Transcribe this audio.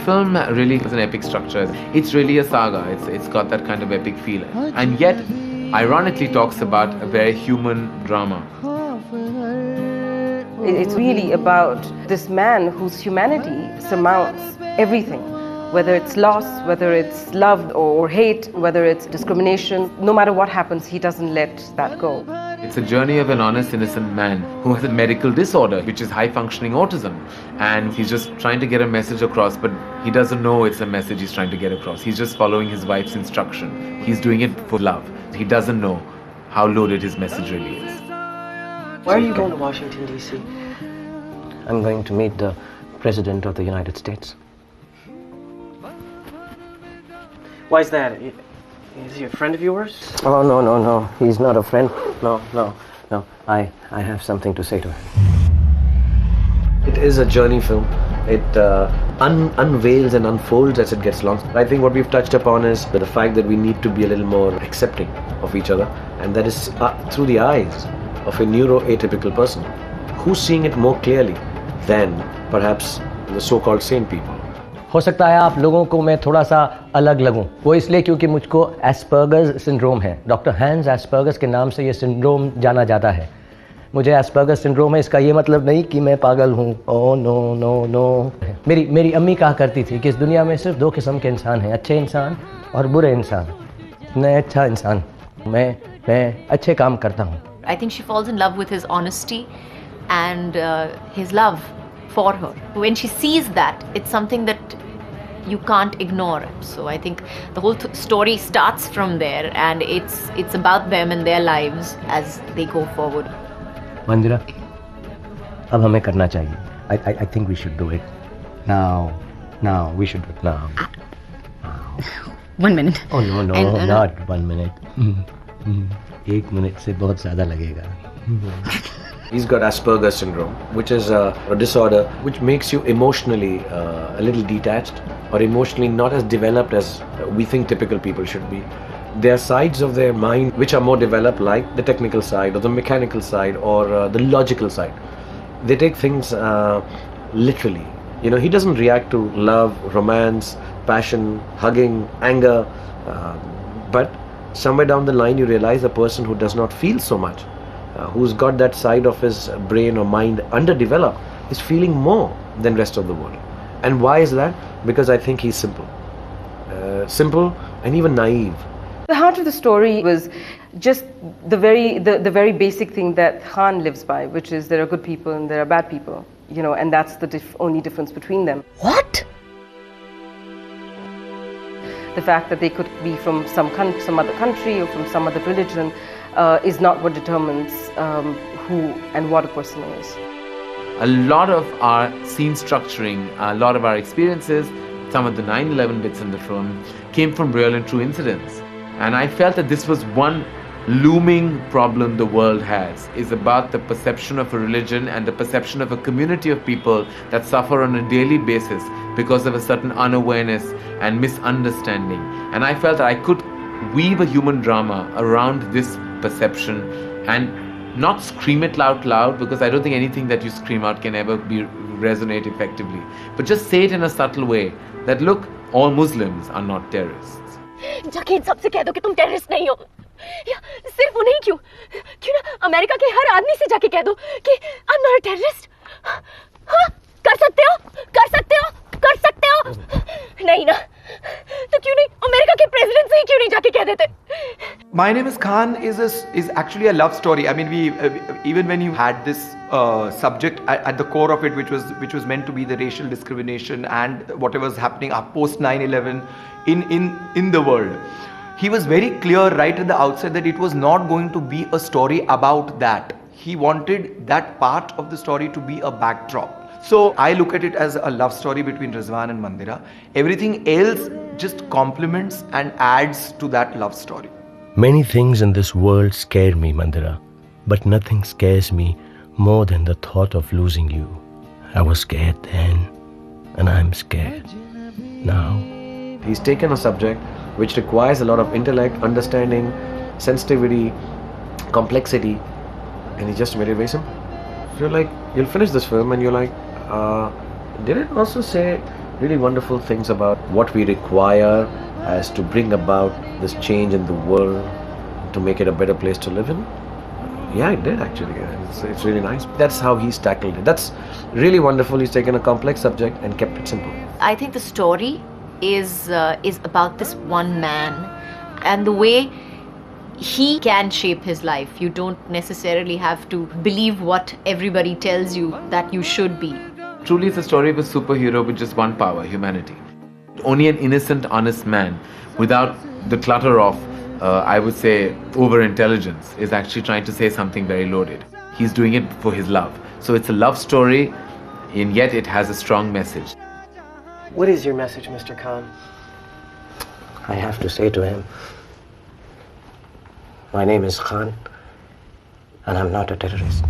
film really has an epic structure. It's really a saga. It's got that kind of epic feel. And yet, ironically talks about a very human drama. It's really about this man whose humanity surmounts everything. Whether it's loss, whether it's love or hate, whether it's discrimination, no matter what happens, he doesn't let that go. It's a journey of an honest, innocent man who has a medical disorder, which is high-functioning autism. And he's just trying to get a message across, but he doesn't know it's a message he's trying to get across. He's just following his wife's instruction. He's doing it for love. He doesn't know how loaded his message really is. Why are you going to Washington, D.C.? I'm going to meet the President of the United States. Why is that? Is he a friend of yours? Oh, no. He's not a friend. No. I have something to say to him. It is a journey film. It unveils and unfolds as it gets along. I think what we've touched upon is the fact that we need to be a little more accepting of each other, and that is through the eyes of a neuroatypical person who's seeing it more clearly than perhaps the so-called sane people. हो सकता है आप लोगों को मैं थोड़ा सा अलग लगूं, वो इसलिए क्योंकि मुझको एस्पर्गर सिंड्रोम है। डॉक्टर हैंस एस्पर्गर के नाम से ये सिंड्रोम जाना जाता है। मुझे एस्पर्गर सिंड्रोम है, इसका ये मतलब नहीं कि मैं पागल हूँ। Oh no. मेरी अम्मी कहा करती थी कि इस दुनिया में सिर्फ दो किस्म के इंसान हैं, अच्छे इंसान और बुरे इंसान। मैं अच्छा इंसान, मैं अच्छे काम करता हूँ। I think she falls in love with his honesty and his love for her. When she sees that, it's something that you can't ignore. So I think the whole story starts from there, and it's about them and their lives as they go forward. मंदिरा, अब हमें करना चाहिए. I think we should do it now. We should do it now. 1 minute. Oh no, not 1 minute. 1 minute से बहुत ज़्यादा लगेगा. He's got Asperger-Syndrom, which is a disorder which makes you emotionally a little detached or emotionally not as developed as we think typical people should be. There are sides of their mind which are more developed, like the technical side or the mechanical side or the logical side. They take things literally. You know, he doesn't react to love, romance, passion, hugging, anger, but somewhere down the line you realize a person who does not feel so much, who's got that side of his brain or mind underdeveloped, is feeling more than rest of the world. And why is that? Because I think he's simple and even naive. The heart of the story was just the very basic thing that Khan lives by, which is there are good people and there are bad people, you know, and that's the only difference between them. What? The fact that they could be from some other country or from some other religion is not what determines who and what a person is. A lot of our scene structuring, a lot of our experiences, some of the 9/11 bits in the film came from real and true incidents. And I felt that this was one looming problem the world has, is about the perception of a religion and the perception of a community of people that suffer on a daily basis because of a certain unawareness and misunderstanding. And I felt that I could weave a human drama around this perception and not scream it out loud, because I don't think anything that you scream out can ever resonate effectively, but just say it in a subtle way that, look, all Muslims are not terrorists. जाके इन सबसे कह दो कि तुम terrorist नहीं हो, या सिर्फ उन्हें क्यों ना अमेरिका के हर आदमी से जाके कह दो कि I am not a terrorist. हाँ, कर सकते हो नहीं ना, तो क्यों नहीं अमेरिका के प्रेसिडेंट से ही क्यों नहीं जाके कह देते. My Name is Khan is actually a love story. I mean, we even when you had this subject at the core of it, which was meant to be the racial discrimination and whatever's happening up post 9/11 in the world, he was very clear right at the outset that it was not going to be a story about that. He wanted that part of the story to be a backdrop. So I look at it as a love story between Rizvan and Mandira. Everything else just complements and adds to that love story. Many things in this world scare me, Mandira, but nothing scares me more than the thought of losing you. I was scared then, and I'm scared now. He's taken a subject which requires a lot of intellect, understanding, sensitivity, complexity, and he just made it very simple. You're like, you'll finish this film and you're like, did it also say really wonderful things about what we require as to bring about this change in the world to make it a better place to live in. Yeah, it did actually. It's really nice. That's how he's tackled it. That's really wonderful. He's taken a complex subject and kept it simple. I think the story is about this one man and the way he can shape his life. You don't necessarily have to believe what everybody tells you that you should be. Truly, it's a story of a superhero with just one power, humanity. Only an innocent, honest man without the clutter of, I would say, over-intelligence is actually trying to say something very loaded. He's doing it for his love. So it's a love story, and yet it has a strong message. What is your message, Mr. Khan? I have to say to him, my name is Khan, and I'm not a terrorist.